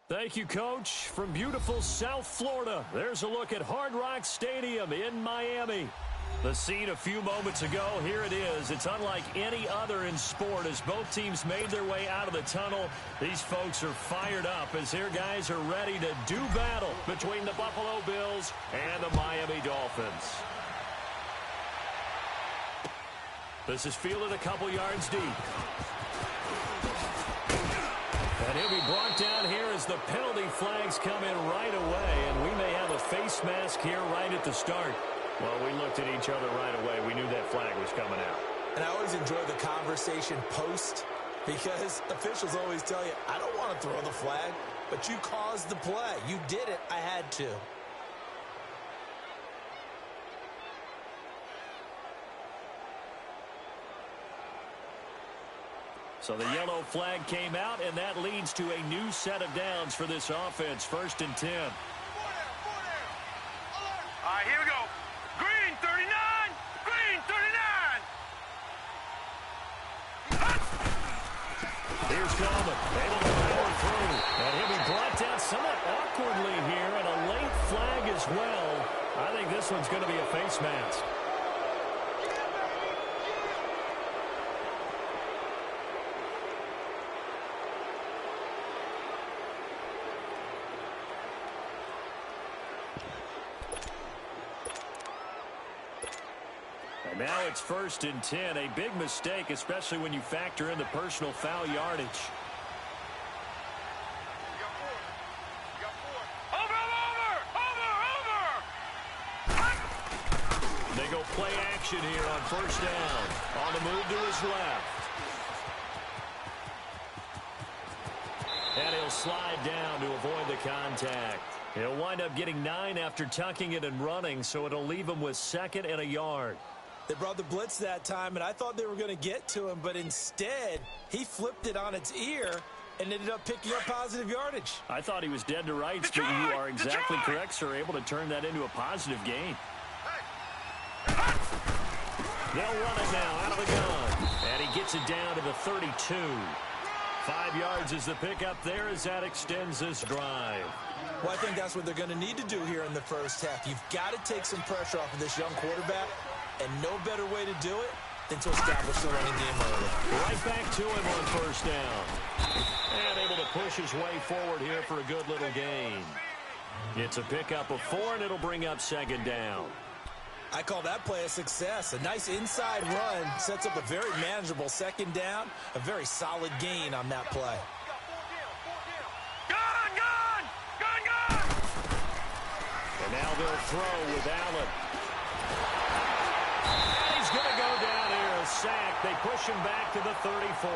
Thank you, Coach. From beautiful South Florida, there's a look at Hard Rock Stadium in Miami. The scene a few moments ago, here it is. It's unlike any other in sport as both teams made their way out of the tunnel. These folks are fired up as their guys are ready to do battle between the Buffalo Bills and the Miami Dolphins. This is fielded a couple yards deep. And he'll be brought down here as the penalty flags come in right away. And we may have a face mask here right at the start. Well, we looked at each other right away. We knew that flag was coming out. And I always enjoy the conversation post because officials always tell you, I don't want to throw the flag, but you caused the play. You did it. I had to. So the yellow flag came out, and that leads to a new set of downs for this offense. 1st and 10. All right, here we go. Green, 39. Green, 39. Here's Coleman, able to power through. And he'll be brought down somewhat awkwardly here, and a late flag as well. I think this one's going to be a face mask. And now it's 1st and 10. A big mistake, especially when you factor in the personal foul yardage. They go play action here on 1st down. On the move to his left. And he'll slide down to avoid the contact. He'll wind up getting 9 after tucking it and running, so it'll leave him with 2nd and a yard. They brought the blitz that time, and I thought they were going to get to him, but instead, he flipped it on its ear and ended up picking up positive yardage. I thought he was dead to rights, but you are exactly correct, sir, able to turn that into a positive gain. They'll run it now out of the gun, and he gets it down to the 32. 5 yards is the pickup there as that extends this drive. Well, I think that's what they're going to need to do here in the first half. You've got to take some pressure off of this young quarterback. And no better way to do it than to establish the running game early. Right back to him on 1st down. And able to push his way forward here for a good little gain. It's a pickup of 4, and it'll bring up 2nd down. I call that play a success. A nice inside run sets up a very manageable 2nd down. A very solid gain on that play. Gun! And now they'll throw with Allen. He's going to go down here, a sack. They push him back to the 34.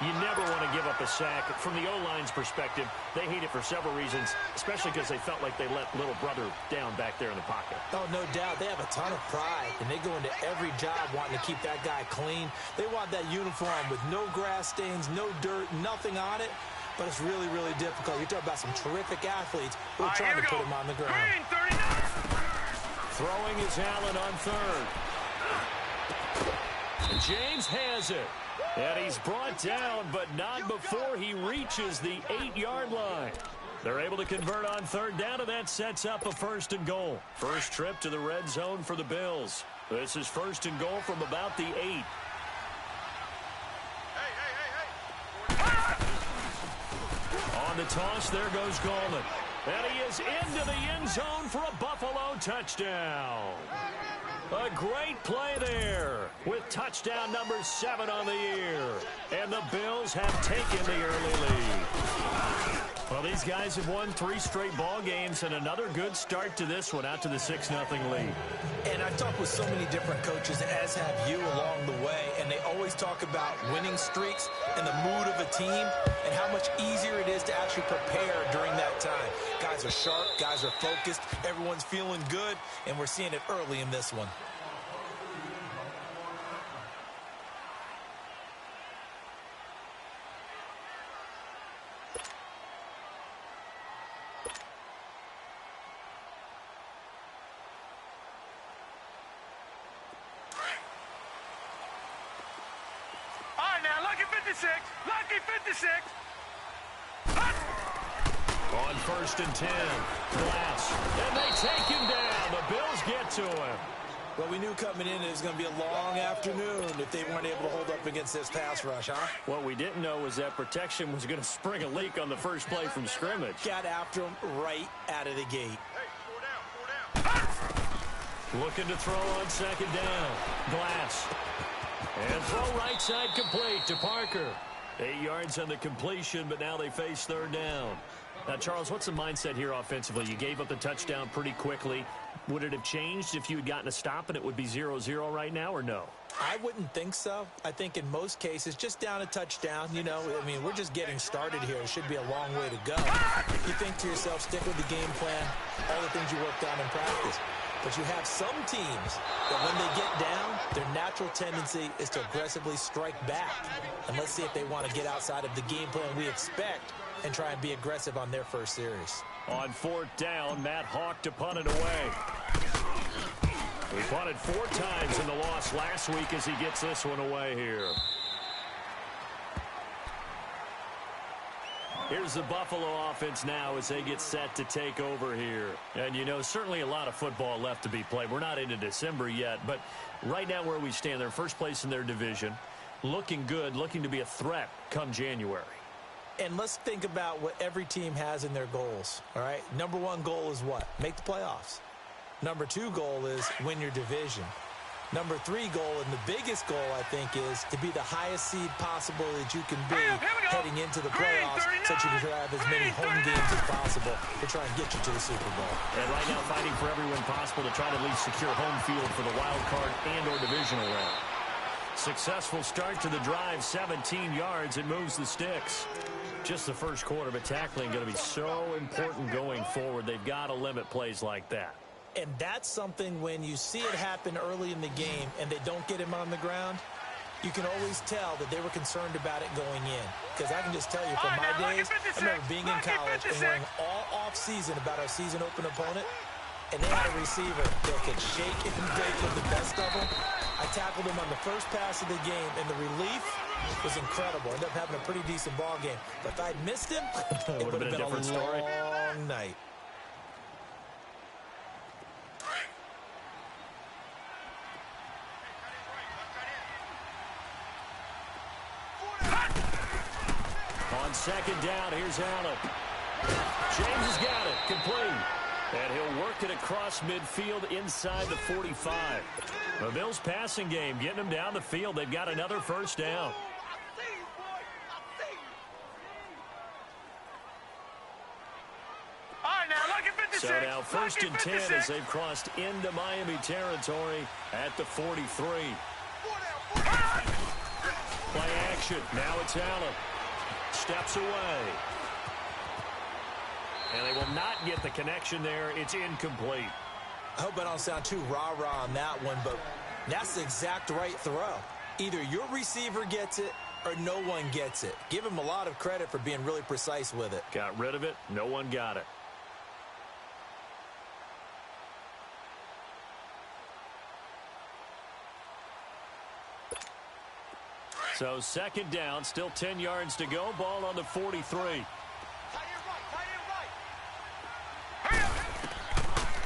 You never want to give up a sack. From the O-line's perspective, they hate it for several reasons, especially because they felt like they let little brother down back there in the pocket. Oh, no doubt. They have a ton of pride, and they go into every job wanting to keep that guy clean. They want that uniform with no grass stains, no dirt, nothing on it. But it's really, really difficult. You're talking about some terrific athletes who are trying to put him on the ground. Green, 39. Throwing is Allen on 3rd. And James has it. And he's brought down, but not before he reaches the 8-yard line. They're able to convert on 3rd down, and that sets up a 1st and goal. First trip to the red zone for the Bills. This is 1st and goal from about the 8. On the toss, there goes Gallman. And he is into the end zone for a Buffalo touchdown. A great play there with touchdown number 7 on the year. And the Bills have taken the early lead. Well, these guys have won 3 straight ball games and another good start to this one out to the 6-0 lead. And I've talked with so many different coaches, as have you, along the way, and they always talk about winning streaks and the mood of a team and how much easier it is to actually prepare during that time. Guys are sharp, guys are focused, everyone's feeling good, and we're seeing it early in this one. Lucky 56. On 1st and 10, Glass. And they take him down. The Bills get to him. Well, we knew coming in it was going to be a long afternoon if they weren't able to hold up against this pass rush, huh? What we didn't know was that protection was going to spring a leak on the first play from scrimmage. Got after him right out of the gate. Looking to throw on 2nd down. Glass. And throw right side complete to Parker. 8 yards on the completion, but now they face 3rd down. Now, Charles, what's the mindset here offensively? You gave up the touchdown pretty quickly. Would it have changed if you had gotten a stop and it would be 0-0 right now, or no? I wouldn't think so. I think in most cases, just down a touchdown, you know, I mean, we're just getting started here. It should be a long way to go. You think to yourself, stick with the game plan, all the things you worked on in practice. But you have some teams that when they get down, their natural tendency is to aggressively strike back. And let's see if they want to get outside of the game plan we expect and try and be aggressive on their first series. On 4th down, Matt Hawk to punt it away. He punted 4 times in the loss last week as he gets this one away here. Here's the Buffalo offense now as they get set to take over here. And, you know, certainly a lot of football left to be played. We're not into December yet, but right now where we stand, they're first place in their division. Looking good, looking to be a threat come January. And let's think about what every team has in their goals, all right? Number 1 goal is what? Make the playoffs. Number 2 goal is win your division. Number 3 goal, and the biggest goal, I think, is to be the highest seed possible that you can be heading into the playoffs so that you can have as many home games as possible to try and get you to the Super Bowl. And right now fighting for every win possible to try to at least secure home field for the wild card and or divisional round. Successful start to the drive, 17 yards. It moves the sticks. Just the first quarter, but tackling going to be so important going forward. They've got to limit plays like that. And that's something when you see it happen early in the game and they don't get him on the ground, you can always tell that they were concerned about it going in. Because I can just tell you from my days, I remember being in college and worrying all off-season about our season-open opponent, and they had a receiver that could shake and bake with the best of them. I tackled him on the first pass of the game, and the relief was incredible. Ended up having a pretty decent ball game. But if I'd missed him, it would have been a different story. Long night. On 2nd down, here's Allen. James has got it, complete. And he'll work it across midfield inside the 45. The Bills passing game, getting them down the field. They've got another first down. So now 1st and 10 as they've crossed into Miami territory at the 43. Play action. Now it's Allen. Steps away. And they will not get the connection there. It's incomplete. I hope I don't sound too rah-rah on that one, but that's the exact right throw. Either your receiver gets it or no one gets it. Give him a lot of credit for being really precise with it. Got rid of it. No one got it. So 2nd down, still 10 yards to go. Ball on the 43.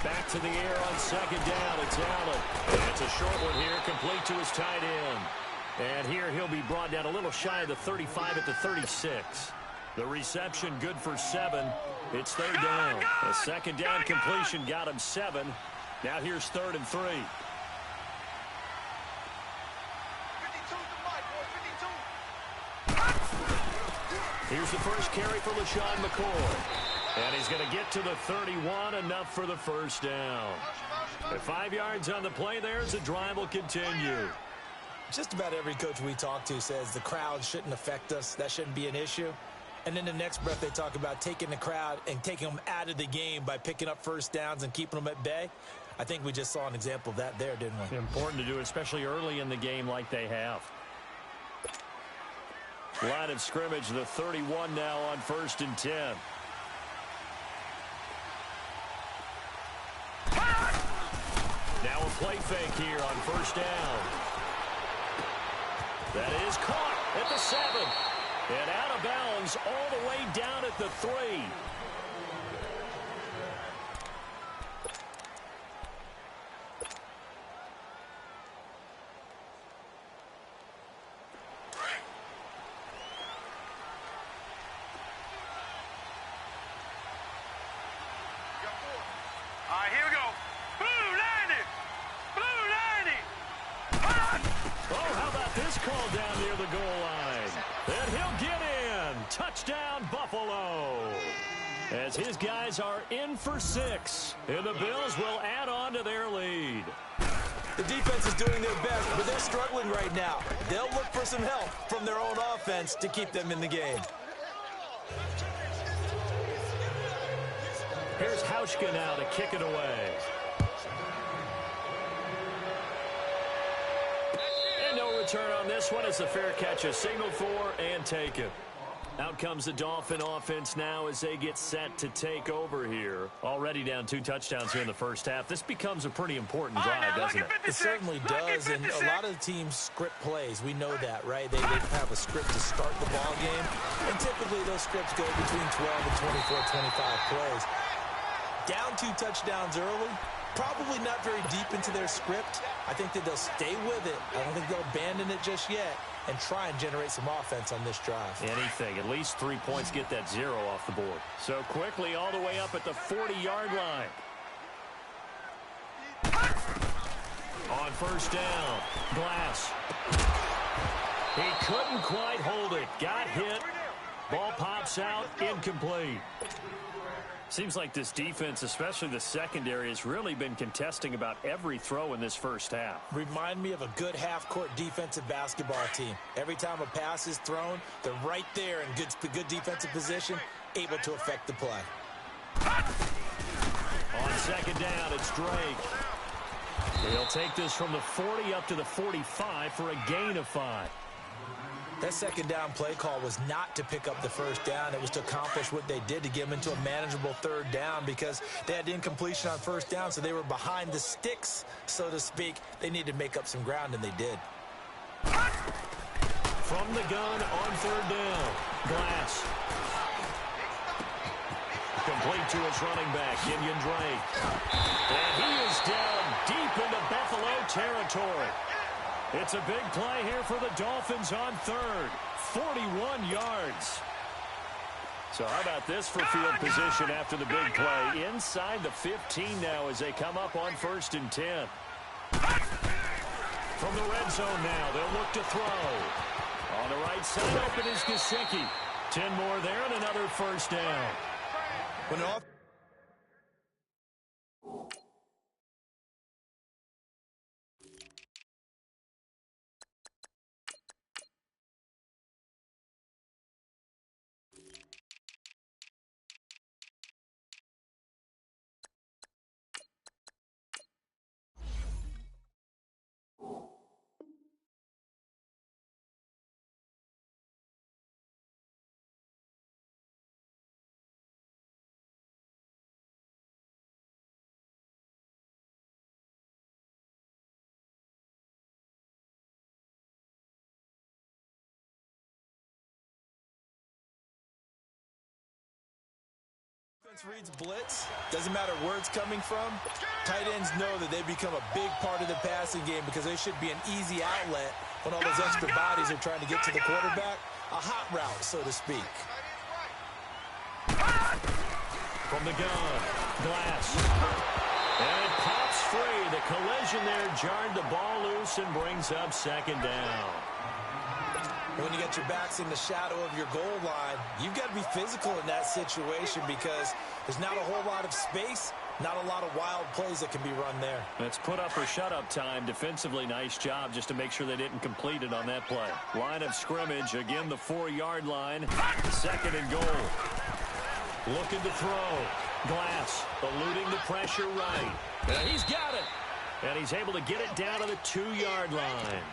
Back to the air on 2nd down. It's Allen. And it's a short one here, complete to his tight end. And here he'll be brought down a little shy of the 35 at the 36. The reception good for 7. It's 3rd down. A 2nd down completion got him 7. Now here's 3rd and 3. Here's the first carry for LaShawn McCoy. And he's going to get to the 31, enough for the first down. At 5 yards on the play there as the drive will continue. Just about every coach we talk to says the crowd shouldn't affect us. That shouldn't be an issue. And in the next breath, they talk about taking the crowd and taking them out of the game by picking up first downs and keeping them at bay. I think we just saw an example of that there, didn't we? Important to do, especially early in the game like they have. Line of scrimmage, the 31 now on 1st and 10. Now a play fake here on 1st down. That is caught at the 7. And out of bounds all the way down at the 3. All right, here we go. Blue 90. Blue 90. Oh, how about this call down near the goal line? And he'll get in. Touchdown, Buffalo. As his guys are in for 6. And the Bills will add on to their lead. The defense is doing their best, but they're struggling right now. They'll look for some help from their own offense to keep them in the game. Here's Hauschka now to kick it away. And no return on this one. It's a fair catch, a signal for, and taken. Out comes the Dolphin offense now as they get set to take over here. Already down 2 touchdowns here in the first half. This becomes a pretty important drive, doesn't it? It certainly does, and a lot of the teams script plays. We know that, right? They have a script to start the ball game, and typically those scripts go between 12 and 24, 25 plays. Down 2 touchdowns early, probably not very deep into their script. I think that they'll stay with it. I don't think they'll abandon it just yet and try and generate some offense on this drive. Anything. At least 3 points, get that 0 off the board. So quickly all the way up at the 40-yard line. On first down, Glass. He couldn't quite hold it. Got hit. Ball pops out, incomplete. Seems like this defense, especially the secondary, has really been contesting about every throw in this first half. Remind me of a good half-court defensive basketball team. Every time a pass is thrown, they're right there in good defensive position, able to affect the play. On second down, it's Drake. He'll take this from the 40 up to the 45 for a gain of 5. That second down play call was not to pick up the first down. It was to accomplish what they did, to get them into a manageable third down, because they had incompletion on first down, so they were behind the sticks, so to speak. They needed to make up some ground, and they did. From the gun on third down, Glass. Complete to his running back, Kenyon Drake. And he is down deep into Buffalo territory. It's a big play here for the Dolphins on third. 41 yards. So how about this for field position after the big play? Inside the 15 now as they come up on 1st and 10. From the red zone now, they'll look to throw. On the right side, open is Gesicki. 10 more there and another first down. When reads blitz, doesn't matter where it's coming from. Tight ends know that they become a big part of the passing game because they should be an easy outlet when all those extra bodies are trying to get to the quarterback. A hot route, so to speak. From the gun, Glass. And it pops free. The collision there jarred the ball loose and brings up second down. When you get your backs in the shadow of your goal line, you've got to be physical in that situation because there's not a whole lot of space, not a lot of wild plays that can be run there. It's put up or shut up time. Defensively, nice job just to make sure they didn't complete it on that play. Line of scrimmage, again the 4-yard line. 2nd and goal. Looking to throw. Glass eluding the pressure right. And he's got it. And he's able to get it down to the 2-yard line.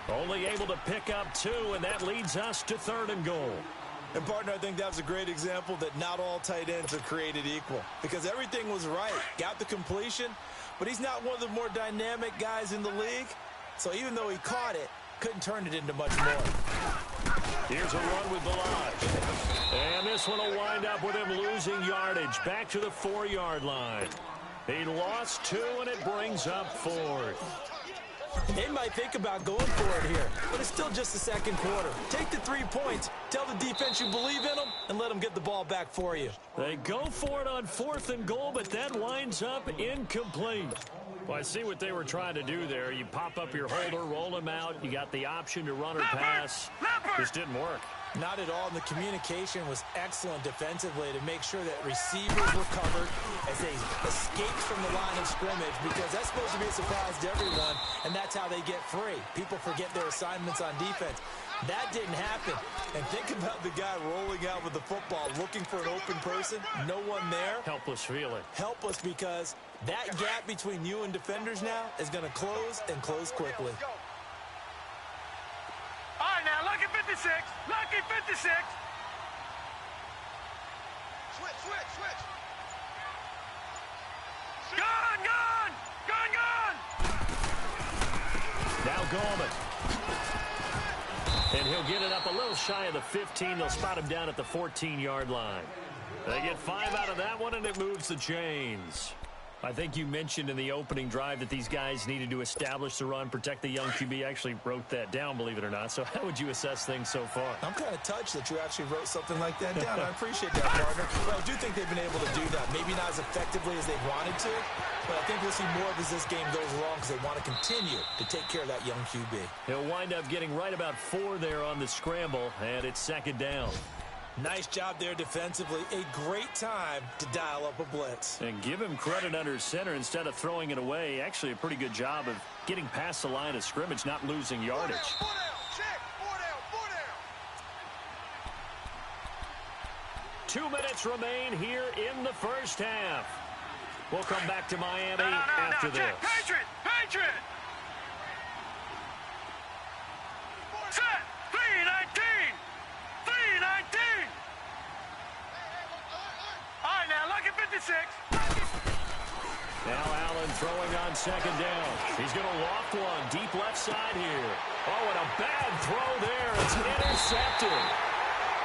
Only able to pick up 2, and that leads us to 3rd and goal. And, partner, I think that was a great example that not all tight ends are created equal because everything was right. Got the completion, but he's not one of the more dynamic guys in the league. So even though he caught it, couldn't turn it into much more. Here's a run with Balaj. And this one will wind up with him losing yardage back to the 4-yard line. He lost 2, and it brings up 4th. They might think about going for it here, but it's still just the second quarter. Take the 3 points, tell the defense you believe in them, and let them get the ball back for you. They go for it on 4th and goal, but that winds up incomplete. Well, I see what they were trying to do there. You pop up your holder, roll him out. You got the option to run or pass. This didn't work. Not at all. And the communication was excellent defensively to make sure that receivers were covered as they escaped from the line of scrimmage, because that's supposed to be a surprise to everyone, and that's how they get free. People forget their assignments on defense. That didn't happen. And think about the guy rolling out with the football, looking for an open person. No one there. Helpless feeling. Helpless, because that gap between you and defenders now is going to close, and close quickly. All right, now, lucky 56. Lucky 56. Switch. Gone. Now Gallman. And he'll get it up a little shy of the 15. They'll spot him down at the 14-yard line. They get 5 out of that one, and it moves the chains. I think you mentioned in the opening drive that these guys needed to establish the run, protect the young QB. I actually wrote that down, believe it or not. So how would you assess things so far? I'm kind of touched that you actually wrote something like that down. I appreciate that, partner. Well, I do think they've been able to do that. Maybe not as effectively as they wanted to, but I think we'll see more of as this game goes along, because they want to continue to take care of that young QB. He'll wind up getting right about 4 there on the scramble, and it's 2nd down. Nice job there defensively. A great time to dial up a blitz. And give him credit under center instead of throwing it away. Actually, a pretty good job of getting past the line of scrimmage, not losing yardage. 4 down. Check. 4 down. 2 minutes remain here in the first half. We'll come back to Miami No, after this. Check. Patriot. Set. 3-19. All right, now, lucky 56. Now Allen throwing on 2nd down. He's going to loft one deep left side here. Oh, and a bad throw there. It's intercepted.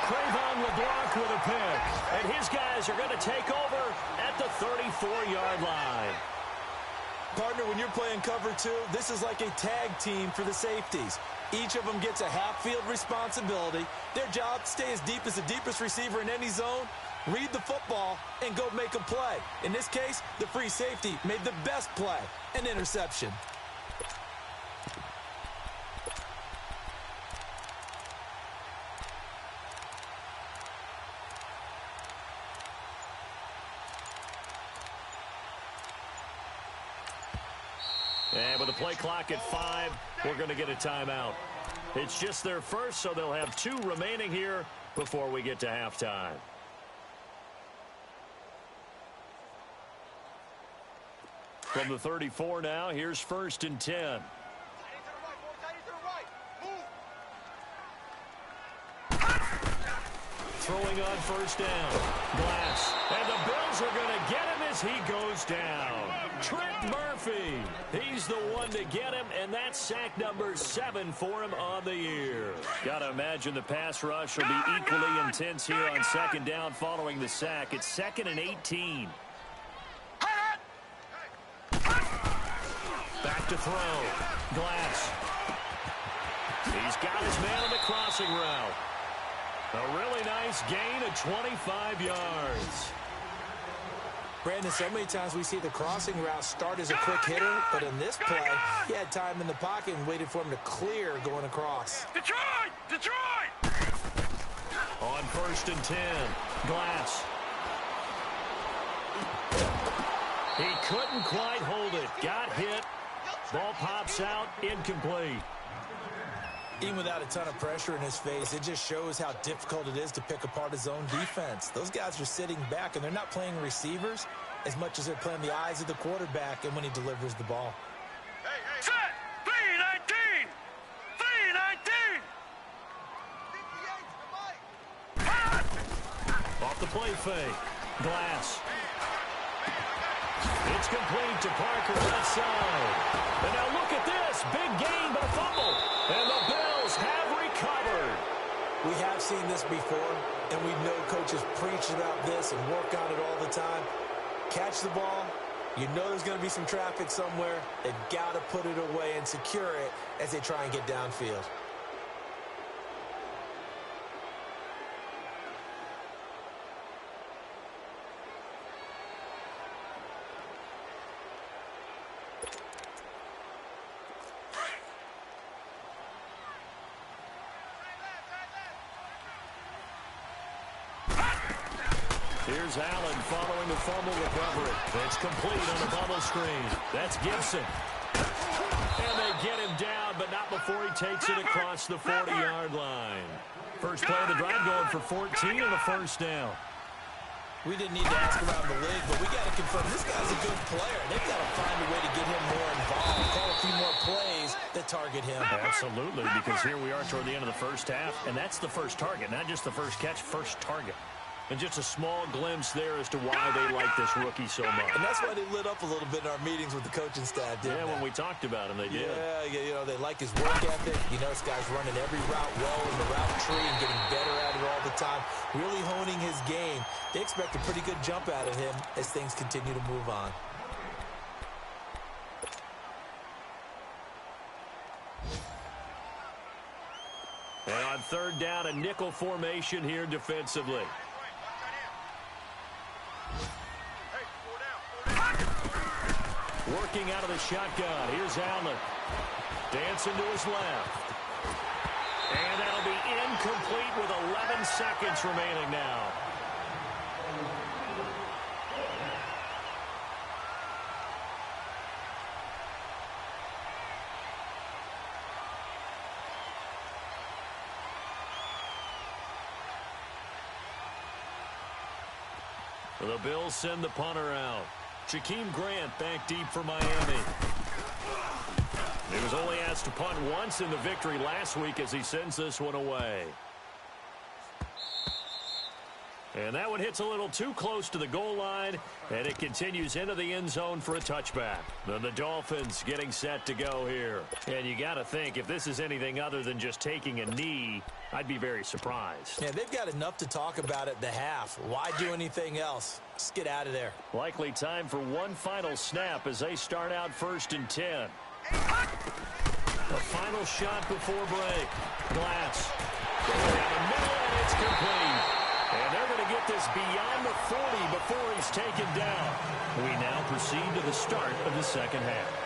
Crayvon LeBlanc with a pick. And his guys are going to take over at the 34-yard line. Partner, when you're playing cover 2, this is like a tag team for the safeties. Each of them gets a half-field responsibility. Their job, stay as deep as the deepest receiver in any zone, read the football, and go make a play. In this case, the free safety made the best play, an interception. And with the play clock at 5, we're going to get a timeout. It's just their first, so they'll have 2 remaining here before we get to halftime. From the 34 now, here's 1st and 10. Throwing on 1st down. Glass. And the Bills are going to get him as he goes down. Trent Murphy. He's the one to get him, and that's sack number 7 for him on the year. Got to imagine the pass rush will be equally intense here on 2nd down following the sack. It's 2nd and 18. Back to throw. Glass. He's got his man on the crossing route. A really nice gain of 25 yards. Brandon, so many times we see the crossing route start as a quick hitter, but in this play, he had time in the pocket and waited for him to clear going across. Detroit! On 1st and 10, Glass. He couldn't quite hold it. Got hit. Ball pops out, incomplete. Even without a ton of pressure in his face, it just shows how difficult it is to pick apart his own defense. Those guys are sitting back, and they're not playing receivers as much as they're playing the eyes of the quarterback and when he delivers the ball. Set! 3-19! 3-19! Off the play fake. Glass. It's complete to Parker left side. And now look at this. Big gain, but a fumble. And the Bills have recovered. We have seen this before, and we know coaches preach about this and work on it all the time. Catch the ball, You know there's going to be some traffic somewhere. They've got to put it away and secure it as they try and get downfield. Here's Allen following the fumble recovery. It's complete on the bubble screen. That's Gibson. And they get him down, but not before he takes it across the 40-yard line. First play of the drive going for 14 and a first down. We didn't need to ask around the league, but we got to confirm this guy's a good player. They've got to find a way to get him more involved, call a few more plays that target him. Absolutely, because here we are toward the end of the first half, and that's the first target, not just the first catch, first target. And just a small glimpse there as to why they like this rookie so much. And that's why they lit up a little bit in our meetings with the coaching staff, didn't they? When we talked about him, they did. Yeah, you know, they like his work ethic. You know, this guy's running every route well in the route tree and getting better at it all the time, really honing his game. They expect a pretty good jump out of him as things continue to move on. And on third down, a nickel formation here defensively. Working out of the shotgun. Here's Allen. Dancing to his left. And that'll be incomplete with 11 seconds remaining now. The Bills send the punter out. Jakeem Grant back deep for Miami. He was only asked to punt once in the victory last week as he sends this one away. And that one hits a little too close to the goal line, and it continues into the end zone for a touchback. Then the Dolphins getting set to go here. And you got to think, if this is anything other than just taking a knee, I'd be very surprised. Yeah, they've got enough to talk about at the half. Why do anything else? Just get out of there. Likely time for one final snap as they start out 1st and 10. A final shot before break. Glass. Down the middle, and it's complete. And they're going to get this beyond the 40 before he's taken down. We now proceed to the start of the second half.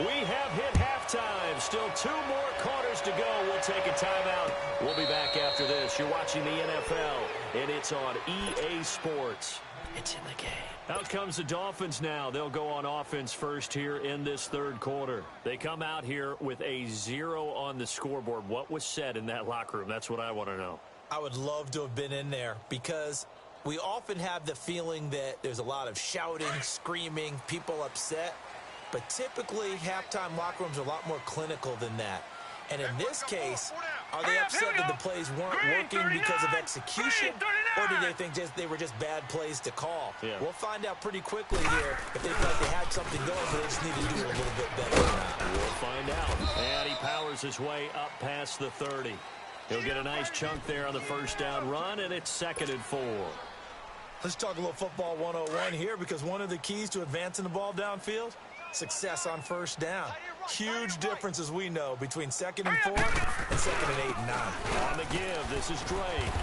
We have hit halftime. Still 2 more quarters to go. We'll take a timeout. We'll be back after this. You're watching the NFL, and it's on EA Sports. It's in the game. Out comes the Dolphins now. They'll go on offense first here in this third quarter. They come out here with a 0 on the scoreboard. What was said in that locker room? That's what I want to know. I would love to have been in there because we often have the feeling that there's a lot of shouting, screaming, people upset. But typically, halftime locker rooms are a lot more clinical than that. And in this case, are they upset that the plays weren't working because of execution? Or do they think they were just bad plays to call? Yeah. We'll find out pretty quickly here if they thought they had something going, but they just need to do it a little bit better than that. We'll find out. And he powers his way up past the 30. He'll get a nice chunk there on the first down run, and it's 2nd and 4. Let's talk a little football 101 here, because one of the keys to advancing the ball downfield, success on first down. Huge difference, as we know, between 2nd and 4 and 2nd and 8 and 9. On the give, this is Drake.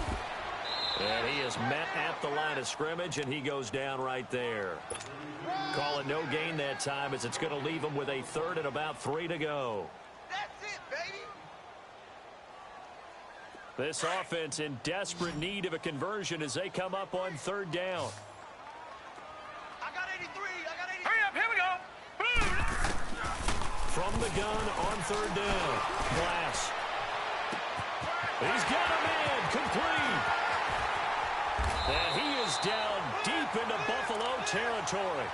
And he is met at the line of scrimmage, and he goes down right there. Call it no gain that time, as it's going to leave him with a 3rd and about 3 to go. That's it, baby. This offense in desperate need of a conversion as they come up on 3rd down. I got 83. Hurry up, here we go. Boom. From the gun on 3rd down. Glass. He's got a man. Complete. And he is down deep into Buffalo territory.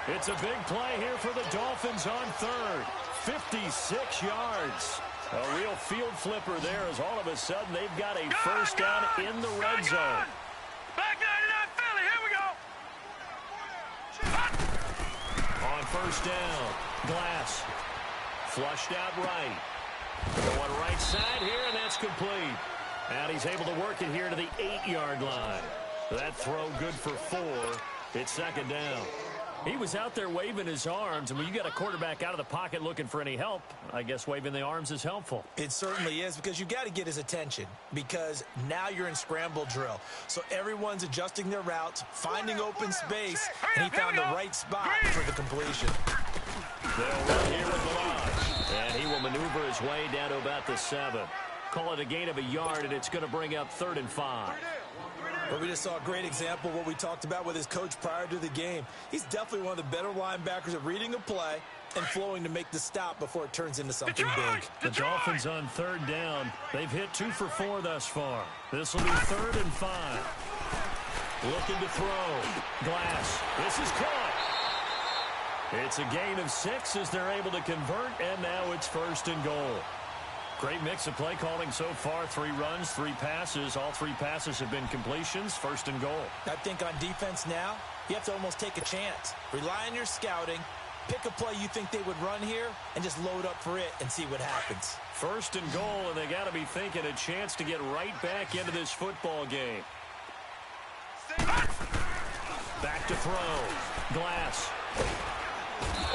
It's a big play here for the Dolphins on 3rd. 56 yards. A real field flipper there as all of a sudden they've got a first down in the red zone. Back 99 Philly, here we go. On 1st down, Glass. Flushed out right. Going right side here, and that's complete. And he's able to work it here to the 8-yard line. That throw good for 4. It's second down. He was out there waving his arms, and when you got a quarterback out of the pocket looking for any help, I guess waving the arms is helpful. It certainly is, because you got to get his attention, because now you're in scramble drill. So everyone's adjusting their routes, finding open space, and he found the right spot for the completion. They'll run here with Malage, and he will maneuver his way down to about the 7. Call it a gain of a yard, and it's going to bring up 3rd and 5. But we just saw a great example of what we talked about with his coach prior to the game. He's definitely one of the better linebackers at reading a play and flowing to make the stop before it turns into something big. The Dolphins on 3rd down. They've hit 2 for 4 thus far. This will be 3rd and 5. Looking to throw. Glass. This is caught. It's a gain of 6 as they're able to convert, and now it's 1st and goal. Great mix of play calling so far. 3 runs, 3 passes. All 3 passes have been completions. 1st and goal. I think on defense now, you have to almost take a chance. Rely on your scouting. Pick a play you think they would run here and just load up for it and see what happens. 1st and goal, and they got to be thinking a chance to get right back into this football game. Back to throw. Glass.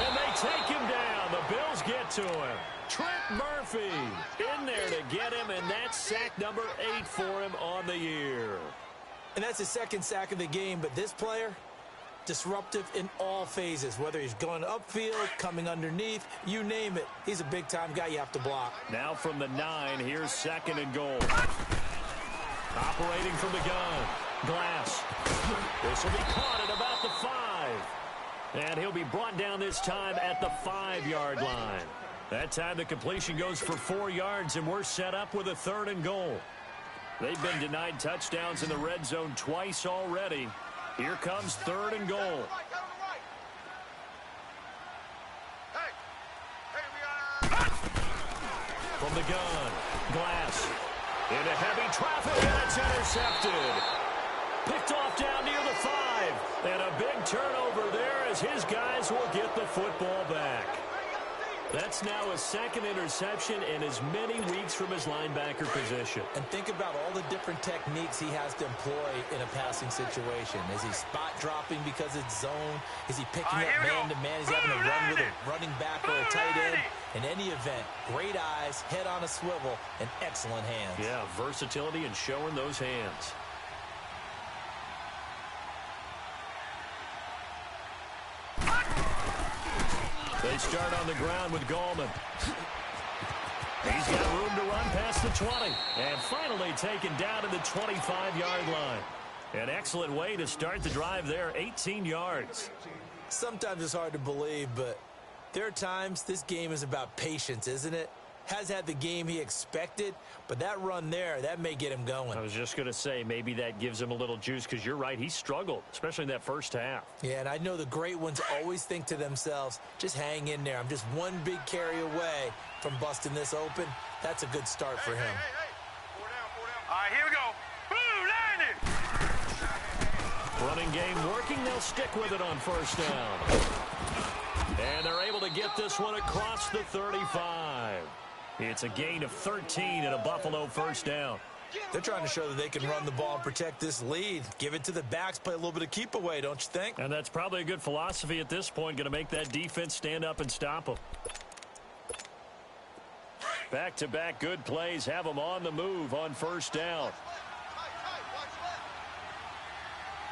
And they take him down. The Bills get to him. Trent Murphy in there to get him, and that's sack number 8 for him on the year. And that's his 2nd sack of the game, but this player, disruptive in all phases, whether he's going upfield, coming underneath, you name it. He's a big-time guy you have to block. Now from the 9, here's 2nd and goal. Operating from the gun. Glass. This will be caught at about the 5. And he'll be brought down this time at the 5-yard line. That time the completion goes for 4 yards, and we're set up with a 3rd and goal. They've been denied touchdowns in the red zone twice already. Here comes 3rd and goal. From the gun, Glass. Into heavy traffic, and it's intercepted. Picked off down near the 5. And a big turnover there as his guys will get the football back. That's now a 2nd interception and as many weeks from his linebacker position. And think about all the different techniques he has to employ in a passing situation. Is he spot dropping because it's zone? Is he picking up man-to-man? Is he having to run with a running back or a tight end? In any event, great eyes, head on a swivel, and excellent hands. Yeah, versatility and showing those hands. They start on the ground with Gallman. He's got room to run past the 20. And finally taken down to the 25-yard line. An excellent way to start the drive there, 18 yards. Sometimes it's hard to believe, but there are times this game is about patience, isn't it? Has had the game he expected, but that run there, that may get him going. I was just going to say, maybe that gives him a little juice, because you're right, he struggled, especially in that first half. Yeah, and I know the great ones always think to themselves, just hang in there. I'm just one big carry away from busting this open. That's a good start for him. Four down. All right, here we go. Boom, landed. Running game working, they'll stick with it on 1st down. And they're able to get this one across the 35. It's a gain of 13 and a Buffalo 1st down. They're trying to show that they can run the ball and protect this lead. Give it to the backs, play a little bit of keep away, don't you think? And that's probably a good philosophy at this point, going to make that defense stand up and stop them. Back-to-back good plays have them on the move on 1st down.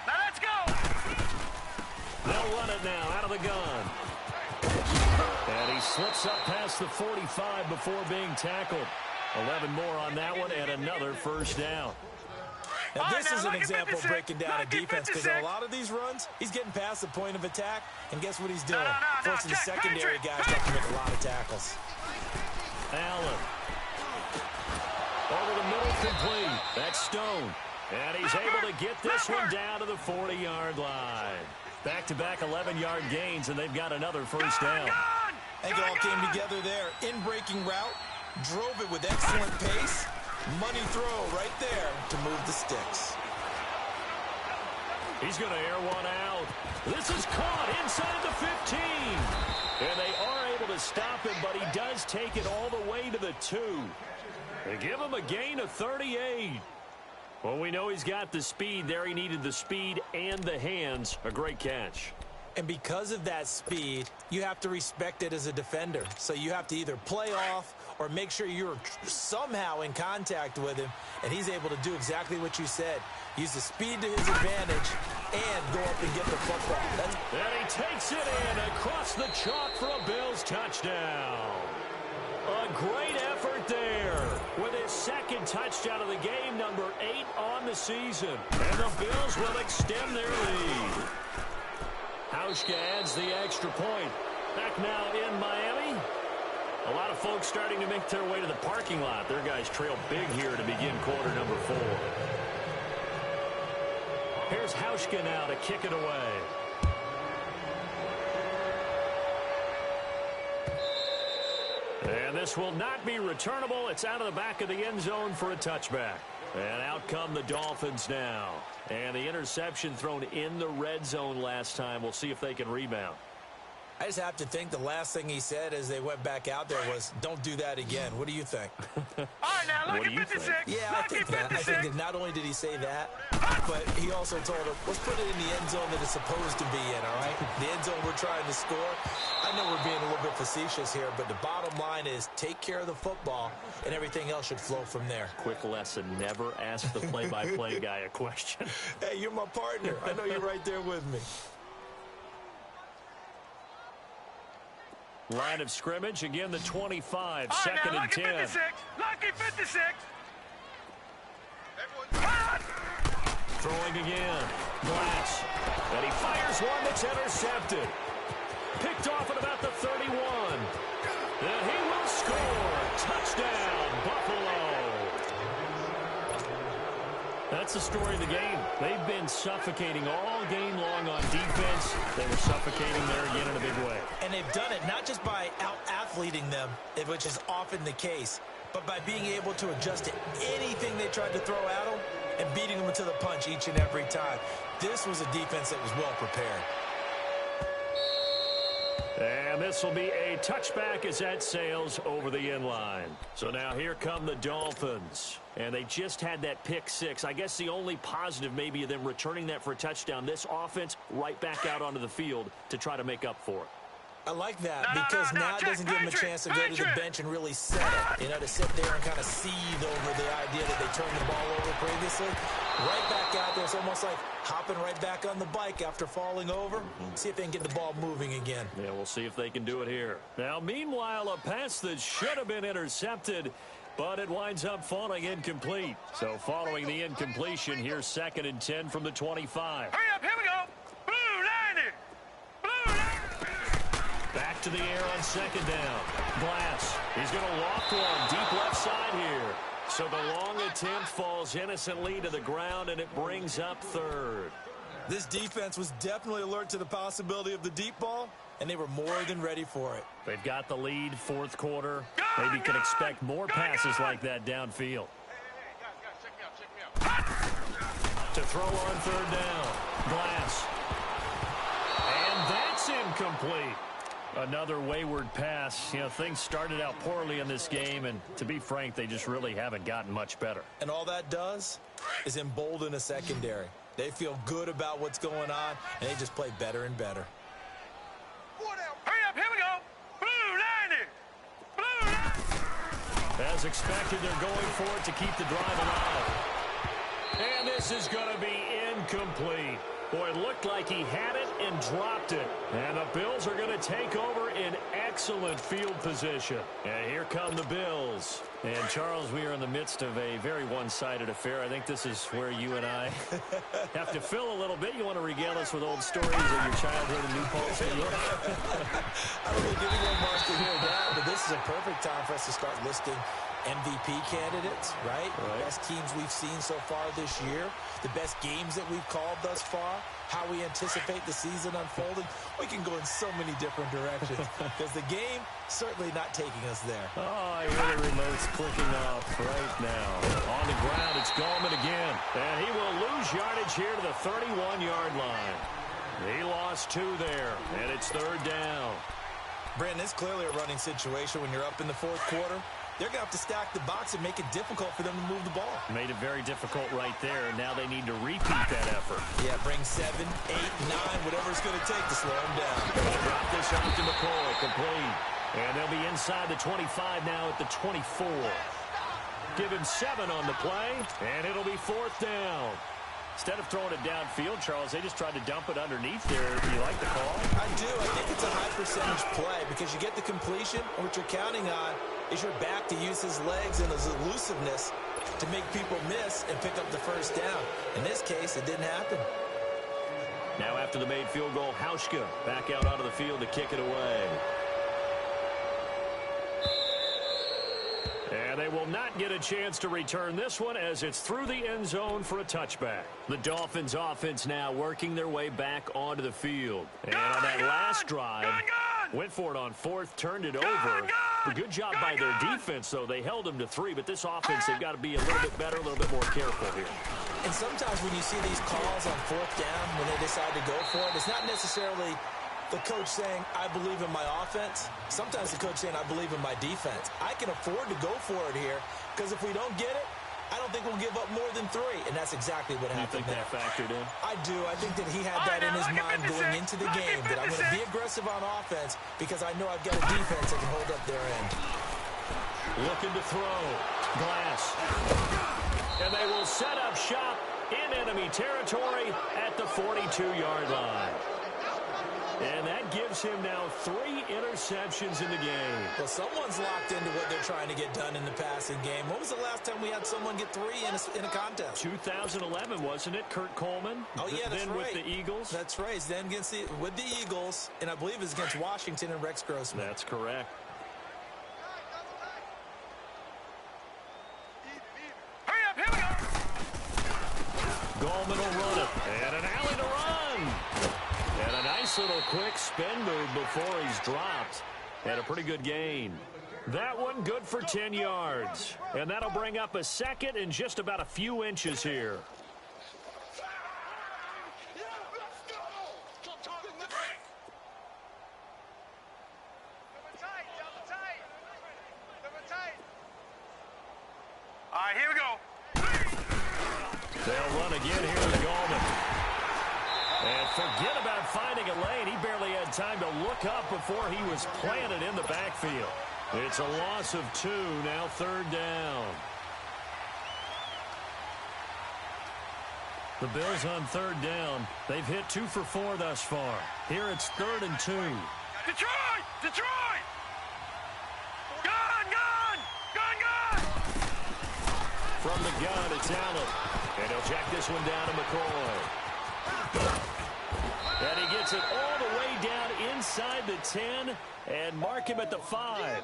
Now let's go. They'll run it now out of the gun. And he slips up past the 45 before being tackled. 11 more on that one and another 1st down. Now this is an example of breaking down a defense, because in a lot of these runs, he's getting past the point of attack, and guess what he's doing? Forcing the secondary guys to have to make a lot of tackles. Allen. Over the middle, complete. That's Stone. And he's able to get this one down to the 40-yard line. Back-to-back 11-yard gains, and they've got another 1st down. I think it all came together there. In-breaking route, drove it with excellent pace. Money throw right there to move the sticks. He's going to air one out. This is caught inside the 15. And they are able to stop him, but he does take it all the way to the 2. They give him a gain of 38. Well, we know he's got the speed there. He needed the speed and the hands. A great catch. And because of that speed, you have to respect it as a defender. So you have to either play off or make sure you're somehow in contact with him, and he's able to do exactly what you said. Use the speed to his advantage and go up and get the football. And he takes it in across the chalk for a Bills touchdown. A great effort there with his second touchdown of the game, number 8 on the season. And the Bills will extend their lead. Hauschka adds the extra point. Back now in Miami. A lot of folks starting to make their way to the parking lot. Their guys trail big here to begin quarter number 4. Here's Hauschka now to kick it away. And this will not be returnable. It's out of the back of the end zone for a touchback. And out come the Dolphins now. And the interception thrown in the red zone last time. We'll see if they can rebound. I just have to think the last thing he said as they went back out there was, don't do that again. What do you think? All right, now, lucky 56. Yeah, I think that. I think that not only did he say that, but he also told him, let's put it in the end zone that it's supposed to be in, all right? The end zone we're trying to score. I know we're being a little bit facetious here, but the bottom line is take care of the football, and everything else should flow from there. Quick lesson, never ask the play-by-play guy a question. Hey, you're my partner. I know you're right there with me. Line of scrimmage, again the 25, All right, second now, and 10. lucky 56. Lucky 56. Throwing again. Glass. And he fires one that's intercepted. Picked off at about the 31. And he will score. Touchdown, Buffalo. That's the story of the game. They've been suffocating all game long on defense. They were suffocating there again in a big way. And they've done it not just by out-athleting them, which is often the case, but by being able to adjust to anything they tried to throw at them and beating them to the punch each and every time. This was a defense that was well prepared. And this will be a touchback as that sails over the end line. So now here come the Dolphins. And they just had that pick 6. I guess the only positive maybe of them returning that for a touchdown. This offense right back out onto the field to try to make up for it. I like that because now it doesn't give them a chance to go to the bench and really set it. You know, to sit there and kind of seethe over the idea that they turned the ball over previously. Right back out there. It's almost like hopping right back on the bike after falling over. See if they can get the ball moving again. Yeah, we'll see if they can do it here. Now, meanwhile, a pass that should have been intercepted, but it winds up falling incomplete. So following the incompletion, here's second and 10 from the 25. Hurry up, here we go. Blue line it. Blue line. Back to the air on second down. Glass. He's going to loft one deep left side here. So the long attempt falls innocently to the ground, and it brings up third. This defense was definitely alert to the possibility of the deep ball, and they were more than ready for it. They've got the lead, fourth quarter. Maybe can expect more passes like that downfield. To throw on third down. Glass. And that's incomplete. Another wayward pass. You know, things started out poorly in this game, and to be frank, they just really haven't gotten much better. And all that does is embolden a secondary. They feel good about what's going on, and they just play better and better. Hurry up, here we go. Blue line it. Blue line. As expected, they're going for it to keep the drive alive. And this is going to be incomplete. Boy, it looked like he had it and dropped it. And the Bills are going to take over in excellent field position. And here come the Bills. And, Charles, we are in the midst of a very one-sided affair. I think this is where you and I have to fill a little bit. You want to regale us with old stories of your childhood in New Paltz, New York? I don't think anyone wants to hear that, but this is a perfect time for us to start listing MVP candidates, right? The best teams we've seen so far this year, the best games that we've called thus far, how we anticipate the season unfolding. We can go in so many different directions because the game certainly not taking us there. Oh, I hear the remote's clicking off right now. On the ground, it's Gallman again. And he will lose yardage here to the 31-yard line. He lost 2 there, and it's third down. Brandon, it's clearly a running situation when you're up in the fourth quarter. they're going to have to stack the box and make it difficult for them to move the ball. Made it very difficult right there. Now they need to repeat that effort. Yeah, bring 7, 8, 9, whatever it's going to take to slow them down. They'll drop this off to McCoy, complete. And they'll be inside the 25 now at the 24. Give him 7 on the play, and it'll be 4th down. Instead of throwing it downfield, Charles, they just tried to dump it underneath there. Do you like the call? I do. I think it's a high percentage play because you get the completion, and what you're counting on is your back to use his legs and his elusiveness to make people miss and pick up the first down. In this case, it didn't happen. Now after the made field goal, Hauschka back out onto the field to kick it away. And they will not get a chance to return this one as it's through the end zone for a touchback. The Dolphins offense now working their way back onto the field. And on that last drive, went for it on 4th, turned it over. A good job by their defense, though. They held them to 3, but this offense, they've got to be a little bit better, a little bit more careful here. And sometimes when you see these calls on 4th down, when they decide to go for it, it's not necessarily the coach saying, I believe in my offense. Sometimes the coach saying, I believe in my defense. I can afford to go for it here because if we don't get it, I don't think we'll give up more than 3. And that's exactly what happened there. You think that factored in? I do. I think that he had that in his mind going into the game, that I'm going to be aggressive on offense because I know I've got a defense that can hold up their end. Looking to throw. Glass. And they will set up shop in enemy territory at the 42-yard line. And that gives him now 3 interceptions in the game. Well, someone's locked into what they're trying to get done in the passing game. When was the last time we had someone get 3 in a contest? 2011, wasn't it? Kurt Coleman? Oh, yeah, that's then right. with the Eagles? That's right. Then against with the Eagles, and I believe it's against Washington and Rex Grossman. That's correct. Hurry up, here we go. Goldman will run it. And an alley to run. And a nice little quick spin move before he's dropped. And a pretty good gain. That one good for 10 yards. And that'll bring up a 2nd and just about a few inches here. All right, here we go. They'll run again here with Goldman. And forget about finding a lane. He barely had time to look up before he was planted in the backfield. It's a loss of 2, now 3rd down. The Bills on 3rd down. They've hit 2 for 4 thus far. Here it's 3rd and 2. Detroit! Detroit! Gun! Gun! Gun! Gun! From the gun, it's Allen. And he'll jack this one down to McCoy. And he gets it all the way down inside the 10 and mark him at the 5.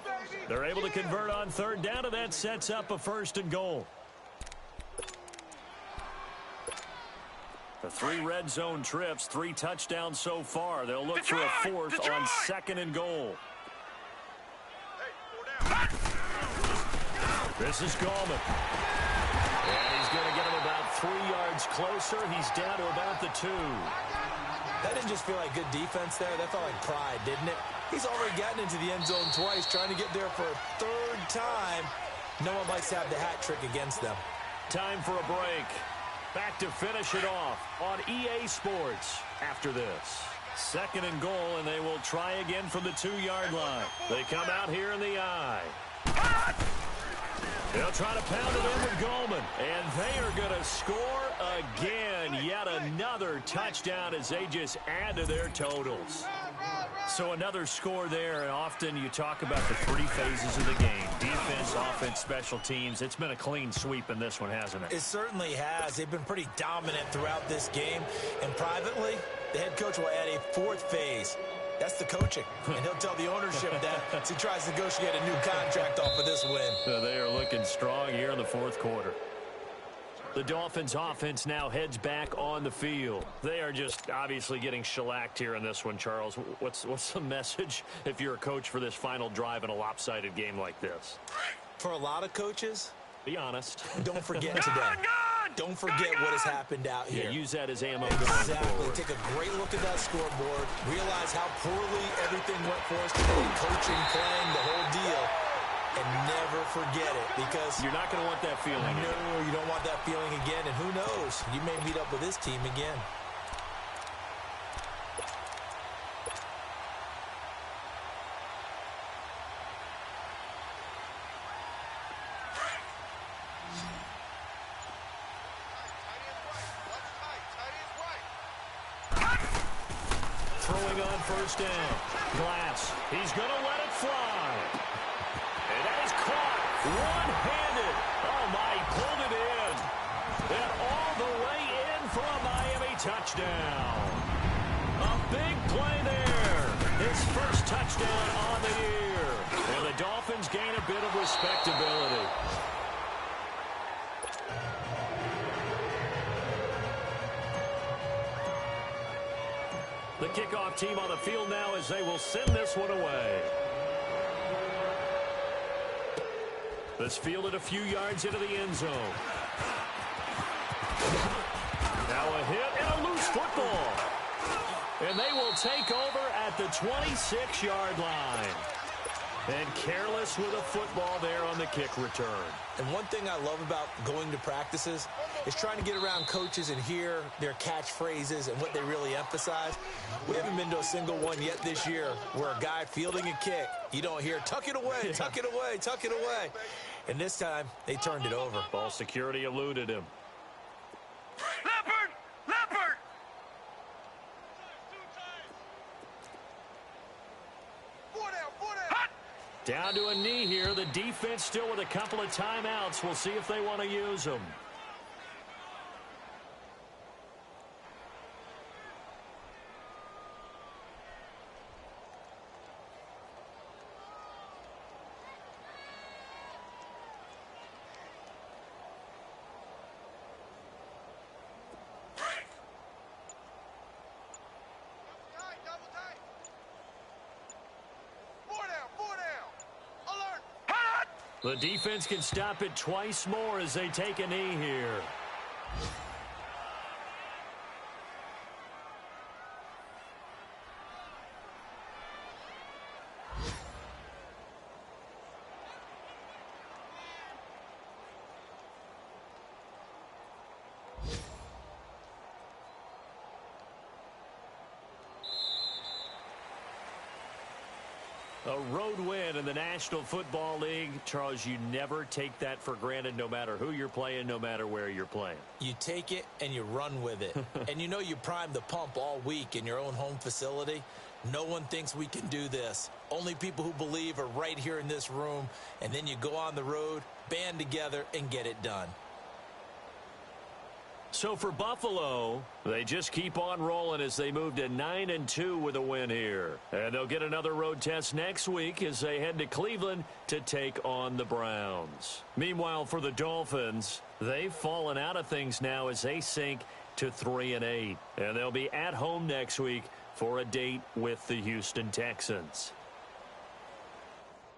They're able to convert on 3rd down, and that sets up a 1st and goal. The 3 red zone trips, 3 touchdowns so far. They'll look for a 4th on 2nd and goal. This is Gallman. And he's going to get him about 3 yards closer. He's down to about the 2. That didn't just feel like good defense there. That felt like pride, didn't it? He's already gotten into the end zone twice, trying to get there for a 3rd time. No one likes to have the hat trick against them. Time for a break. Back to finish it off on EA Sports after this. 2nd and goal, and they will try again from the 2-yard line. They come out here in the I. They'll try to pound it in with Goldman, and they are going to score again. Yet another touchdown as they just add to their totals. So another score there, and often you talk about the 3 phases of the game. Defense, offense, special teams. It's been a clean sweep in this one, hasn't it? It certainly has. They've been pretty dominant throughout this game. And privately, the head coach will add a 4th phase. That's the coaching. And he'll tell the ownership that as he tries to negotiate a new contract off of this win. So they are looking strong here in the 4th quarter. The Dolphins offense now heads back on the field. They are just obviously getting shellacked here in this one, Charles. What's the message if you're a coach for this final drive in a lopsided game like this? For a lot of coaches, be honest. Don't forget today. Don't forget what has happened out here. Yeah, use that as ammo. Exactly. Take a great look at that scoreboard. Realize how poorly everything went for us today. Coaching, playing, the whole deal. and never forget it, because you're not going to want that feeling again. No, you don't want that feeling again, and who knows, you may meet up with this team again. Throwing on first down. Glass. He's going to let it fly. And that is caught one-handed. Oh, my, he pulled it in. And all the way in for a Miami touchdown. A big play there. His first touchdown on the year. And the Dolphins gain a bit of respectability. The kickoff team on the field now as they will send this one away. This fielded a few yards into the end zone. Now a hit and a loose football. And they will take over at the 26-yard line. And careless with a football there on the kick return. And one thing I love about going to practices is trying to get around coaches and hear their catchphrases and what they really emphasize. We haven't been to a single one yet this year where a guy fielding a kick, you don't hear, tuck it away, tuck it away, tuck it away. And this time, they turned it over. Ball security eluded him. Leopard! Leopard! Hot! Down to a knee here. The defense still with a couple of timeouts. We'll see if they want to use them. The defense can stop it twice more as they take a knee here. A road win in the National Football League. Charles, you never take that for granted, no matter who you're playing, no matter where you're playing. You take it and you run with it. And you know you primed the pump all week in your own home facility. No one thinks we can do this. Only people who believe are right here in this room. And then you go on the road, band together, and get it done. So for Buffalo, they just keep on rolling as they move to 9-2 with a win here. And they'll get another road test next week as they head to Cleveland to take on the Browns. Meanwhile, for the Dolphins, they've fallen out of things now as they sink to 3-8. And they'll be at home next week for a date with the Houston Texans.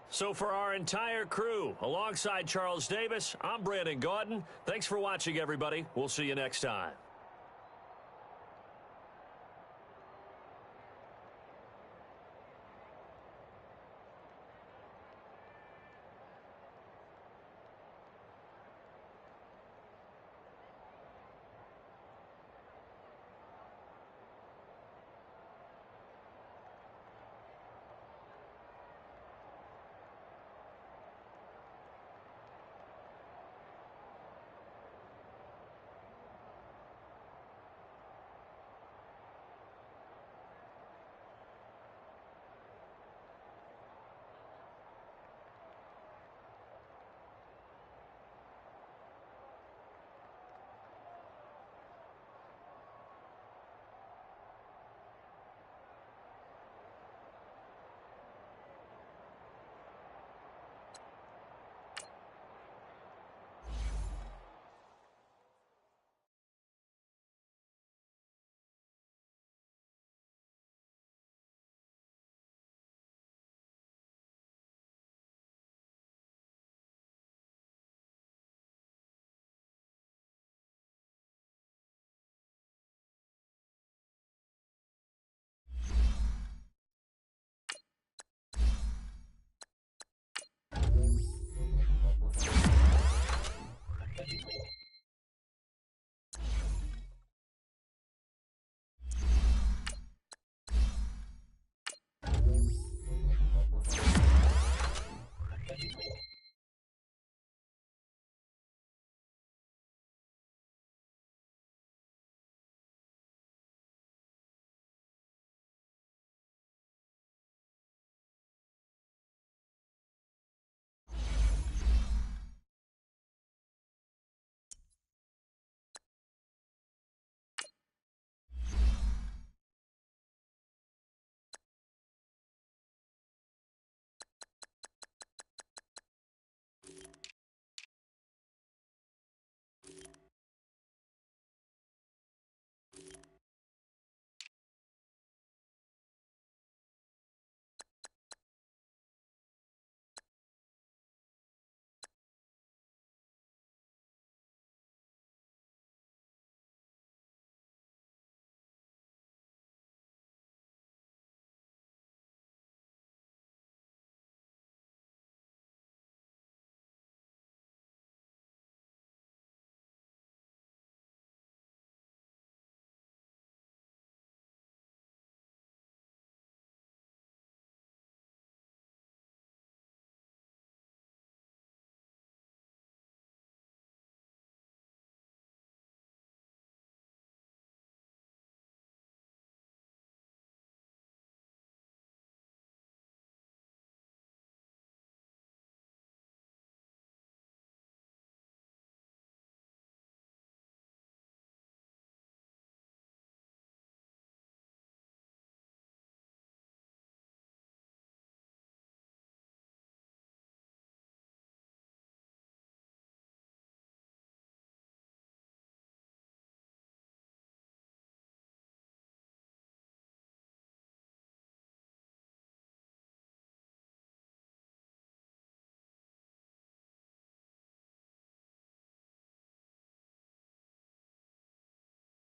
So for our entire crew, alongside Charles Davis, I'm Brandon Gaudin. Thanks for watching, everybody. We'll see you next time.